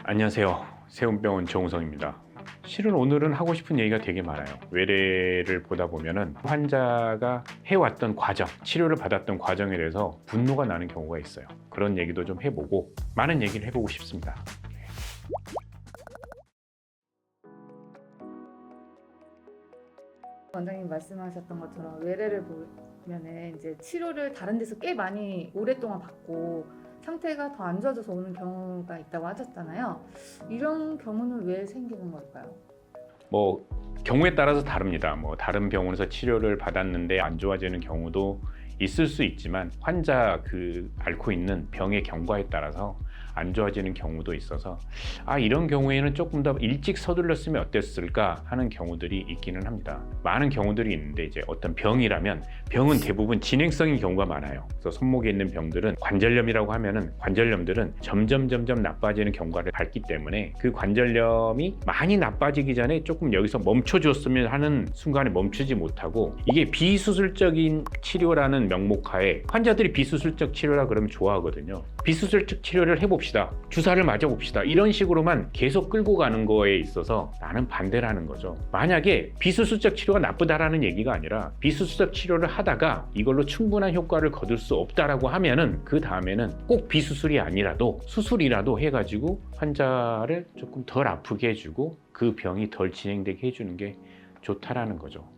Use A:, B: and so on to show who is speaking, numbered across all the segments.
A: 안녕하세요. 세운병원 정우성입니다. 실은 오늘은 하고 싶은 얘기가 되게 많아요. 외래를 보다 보면은 환자가 해왔던 과정, 치료를 받았던 과정에 대해서 분노가 나는 경우가 있어요. 그런 얘기도 좀 해보고 많은 얘기를 해보고 싶습니다.
B: 원장님 말씀하셨던 것처럼 외래를 보면은 이제 치료를 다른 데서 꽤 많이 오랫동안 받고 상태가 더 안 좋아져서 오는 경우가 있다고 하셨잖아요. 이런 경우는 왜 생기는 걸까요?
A: 경우에 따라서 다릅니다. 다른 병원에서 치료를 받았는데 안 좋아지는 경우도 있을 수 있지만 환자 앓고 있는 병의 경과에 따라서 안 좋아지는 경우도 있어서 이런 경우에는 조금 더 일찍 서둘렀으면 어땠을까 하는 경우들이 있기는 합니다. 많은 경우들이 있는데 이제 어떤 병이라면 병은 대부분 진행성인 경우가 많아요. 그래서 손목에 있는 병들은 관절염이라고 하면은 관절염들은 점점 나빠지는 경과를 밟기 때문에 그 관절염이 많이 나빠지기 전에 조금 여기서 멈춰줬으면 하는 순간에 멈추지 못하고 이게 비수술적인 치료라는 명목하에 환자들이 비수술적 치료라 그러면 좋아하거든요. 비수술적 치료를 해봅시다. 주사를 맞아봅시다. 이런 식으로만 계속 끌고 가는 거에 있어서 나는 반대라는 거죠. 만약에 비수술적 치료가 나쁘다라는 얘기가 아니라 비수술적 치료를 하다가 이걸로 충분한 효과를 거둘 수 없다라고 하면은 그 다음에는 꼭 비수술이 아니라도 수술이라도 해가지고 환자를 조금 덜 아프게 해주고 그 병이 덜 진행되게 해주는 게 좋다라는 거죠.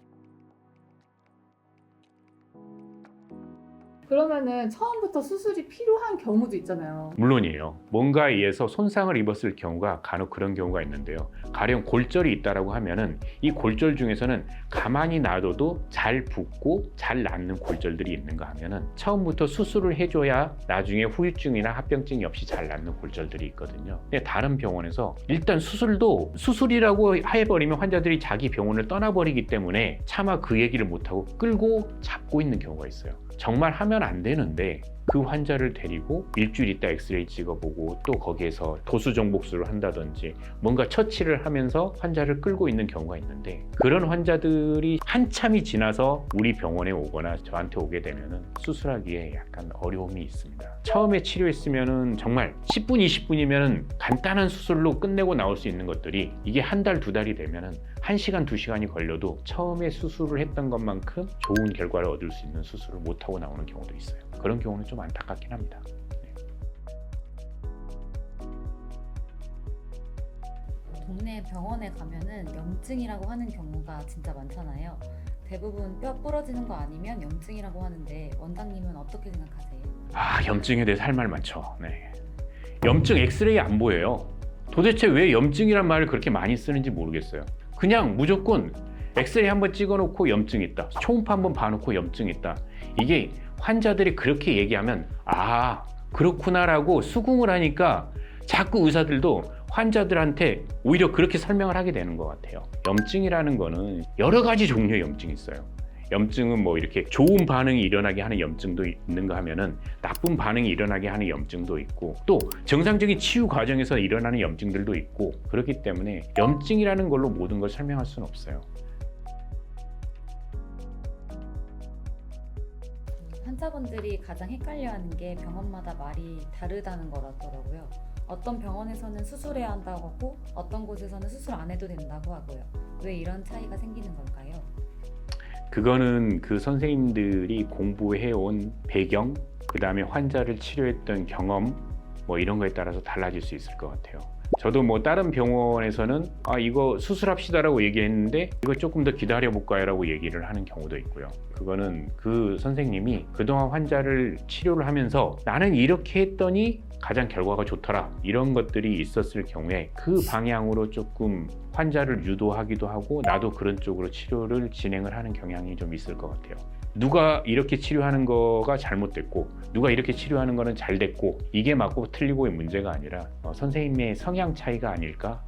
B: 그러면은 처음부터 수술이 필요한 경우도 있잖아요.
A: 물론이에요. 뭔가에 의해서 손상을 입었을 경우가 간혹 그런 경우가 있는데요. 가령 골절이 있다라고 하면은 이 골절 중에서는 가만히 놔둬도 잘 붓고 잘 낫는 골절들이 있는가 하면은 처음부터 수술을 해줘야 나중에 후유증이나 합병증이 없이 잘 낫는 골절들이 있거든요. 근데 다른 병원에서 일단 수술도 수술이라고 해버리면 환자들이 자기 병원을 떠나버리기 때문에 차마 그 얘기를 못하고 끌고 잡고 있는 경우가 있어요. 정말 하면 안 되는데 그 환자를 데리고 일주일 있다 엑스레이 찍어보고 또 거기에서 도수정복술을 한다든지 뭔가 처치를 하면서 환자를 끌고 있는 경우가 있는데 그런 환자들이 한참이 지나서 우리 병원에 오거나 저한테 오게 되면은 수술하기에 약간 어려움이 있습니다. 처음에 치료했으면은 정말 10분, 20분이면은 간단한 수술로 끝내고 나올 수 있는 것들이 이게 한 달, 두 달이 되면은 1시간, 2시간이 걸려도 처음에 수술을 했던 것만큼 좋은 결과를 얻을 수 있는 수술을 못하고 나오는 경우도 있어요. 그런 경우는 좀 안타깝긴 합니다.
C: 동네 병원에 가면은 염증이라고 하는 경우가 진짜 많잖아요. 대부분 뼈 부러지는 거 아니면 염증이라고 하는데 원장님은 어떻게 생각하세요?
A: 염증에 대해서 할 말 많죠. 네. 염증 엑스레이 안 보여요. 도대체 왜 염증이란 말을 그렇게 많이 쓰는지 모르겠어요. 그냥 무조건 엑스레이 한번 찍어놓고 염증 있다. 초음파 한번 봐놓고 염증 있다. 이게 환자들이 그렇게 얘기하면 그렇구나라고 수긍을 하니까 자꾸 의사들도 환자들한테 오히려 그렇게 설명을 하게 되는 것 같아요. 염증이라는 거는 여러 가지 종류의 염증이 있어요. 염증은 이렇게 좋은 반응이 일어나게 하는 염증도 있는가 하면은 나쁜 반응이 일어나게 하는 염증도 있고 또 정상적인 치유 과정에서 일어나는 염증들도 있고 그렇기 때문에 염증이라는 걸로 모든 걸 설명할 수는 없어요.
C: 환자분들이 가장 헷갈려하는 게 병원마다 말이 다르다는 거라더라고요. 어떤 병원에서는 수술해야 한다고 하고 어떤 곳에서는 수술 안 해도 된다고 하고요. 왜 이런 차이가 생기는 걸까요?
A: 그거는 그 선생님들이 공부해온 배경, 그 다음에 환자를 치료했던 경험 이런 거에 따라서 달라질 수 있을 것 같아요. 저도 다른 병원에서는 이거 수술합시다라고 얘기했는데 이거 조금 더 기다려볼까요? 라고 얘기를 하는 경우도 있고요. 그거는 그 선생님이 그동안 환자를 치료를 하면서 나는 이렇게 했더니 가장 결과가 좋더라 이런 것들이 있었을 경우에 그 방향으로 조금 환자를 유도하기도 하고 나도 그런 쪽으로 치료를 진행을 하는 경향이 좀 있을 것 같아요. 누가 이렇게 치료하는 거가 잘못됐고 누가 이렇게 치료하는 거는 잘 됐고 이게 맞고 틀리고의 문제가 아니라 선생님의 성향 차이가 아닐까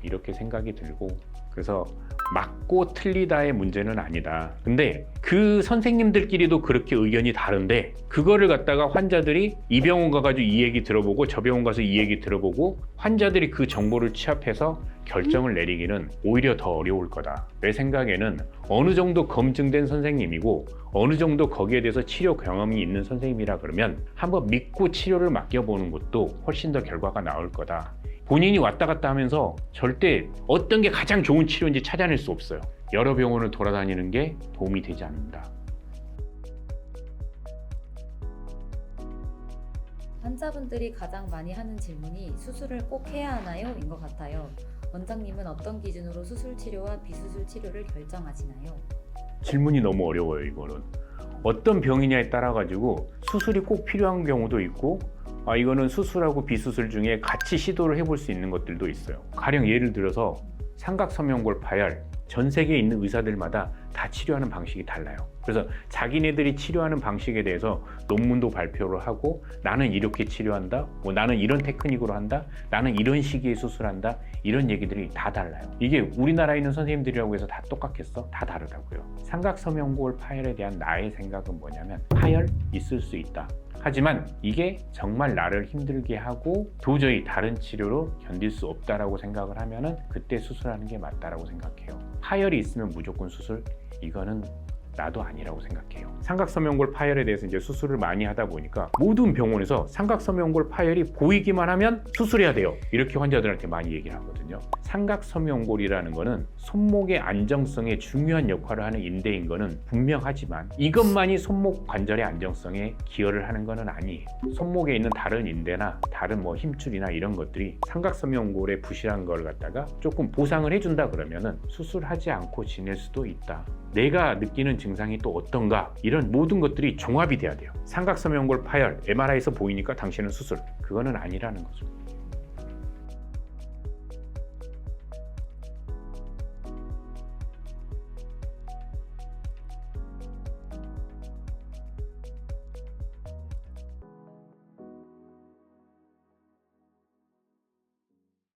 A: 이렇게 생각이 들고 그래서 맞고 틀리다의 문제는 아니다. 근데 그 선생님들끼리도 그렇게 의견이 다른데 그거를 갖다가 환자들이 이 병원 가가지고 이 얘기 들어보고 저 병원 가서 이 얘기 들어보고 환자들이 그 정보를 취합해서 결정을 내리기는 오히려 더 어려울 거다. 내 생각에는 어느 정도 검증된 선생님이고 어느 정도 거기에 대해서 치료 경험이 있는 선생님이라 그러면 한번 믿고 치료를 맡겨보는 것도 훨씬 더 결과가 나올 거다. 본인이 왔다 갔다 하면서 절대 어떤 게 가장 좋은 치료인지 찾아낼 수 없어요. 여러 병원을 돌아다니는 게 도움이 되지 않는다.
C: 환자분들이 가장 많이 하는 질문이 수술을 꼭 해야 하나요? 인 것 같아요. 원장님은 어떤 기준으로 수술 치료와 비수술 치료를 결정하시나요?
A: 질문이 너무 어려워요. 이거는 어떤 병이냐에 따라 가지고 수술이 꼭 필요한 경우도 있고 이거는 수술하고 비수술 중에 같이 시도를 해볼 수 있는 것들도 있어요. 가령 예를 들어서 삼각섬유골 파열, 전 세계에 있는 의사들마다 다 치료하는 방식이 달라요. 그래서 자기네들이 치료하는 방식에 대해서 논문도 발표를 하고 나는 이렇게 치료한다, 나는 이런 테크닉으로 한다, 나는 이런 시기에 수술한다, 이런 얘기들이 다 달라요. 이게 우리나라에 있는 선생님들이라고 해서 다 똑같겠어? 다 다르다고요. 삼각섬유골 파열에 대한 나의 생각은 뭐냐면 파열 있을 수 있다. 하지만 이게 정말 나를 힘들게 하고 도저히 다른 치료로 견딜 수 없다라고 생각을 하면은 그때 수술하는 게 맞다라고 생각해요. 파열이 있으면 무조건 수술? 이거는 나도 아니라고 생각해요. 삼각섬유골 파열에 대해서 이제 수술을 많이 하다 보니까 모든 병원에서 삼각섬유골 파열이 보이기만 하면 수술해야 돼요. 이렇게 환자들한테 많이 얘기를 하거든요. 삼각섬유골이라는 거는 손목의 안정성에 중요한 역할을 하는 인대인 거는 분명하지만 이것만이 손목 관절의 안정성에 기여를 하는 거는 아니에요. 손목에 있는 다른 인대나 다른 힘줄이나 이런 것들이 삼각섬유골의 부실한 걸 갖다가 조금 보상을 해준다 그러면은 수술하지 않고 지낼 수도 있다. 내가 느끼는 증상이 또 어떤가, 이런 모든 것들이 종합이 돼야 돼요. 삼각섬유골 파열, MRI에서 보이니까 당신은 수술, 그거는 아니라는 거죠.